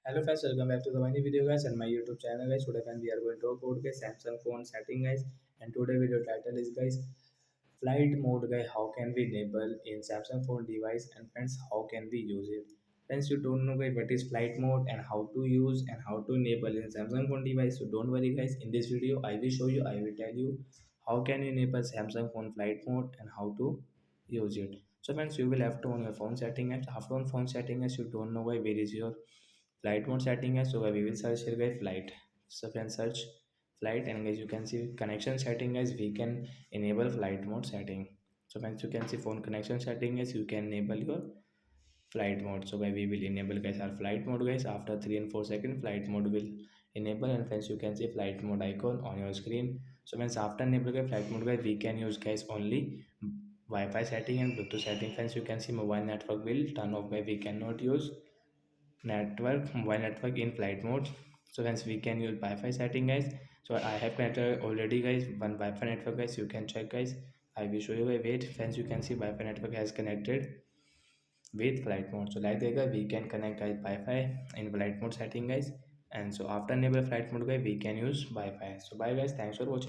Hello friends, welcome back to the new video guys and my YouTube channel guys. Today friends, we are going to talk about guys Samsung phone setting guys, and today video title is guys flight mode guys. How can we enable in Samsung phone device, and friends how can we use it? Friends, you don't know guys what is flight mode and how to use and how to enable in Samsung phone device. So don't worry guys. In this video, I will show you. I will tell you how can you enable Samsung phone flight mode and how to use it. So friends, you will have to on your phone setting as after on phone setting as you don't know why where is your flight mode setting है. So we will search here guys flight. So can search flight, and guys you can see connection setting as we can enable flight mode setting. So once you can see phone connection setting is you can enable your flight mode. So we will enable guys our flight mode guys. After 3 and 4 seconds flight mode will enable, and friends you can see flight mode icon on your screen. So once after enable guys flight mode guys, we can use guys only Wi-Fi setting and Bluetooth setting. Friends, you can see mobile network will turn off by we cannot use mobile network in flight mode. So hence we can use Wi-Fi setting guys. So I have connected already guys one Wi-Fi network guys, you can check guys. I will show you a wait. Friends, you can see Wi-Fi network has connected with flight mode. So like that guys, we can connect guys Wi-Fi in flight mode setting guys. And so after enable flight mode guys, we can use Wi-Fi. So bye guys, thanks for watching.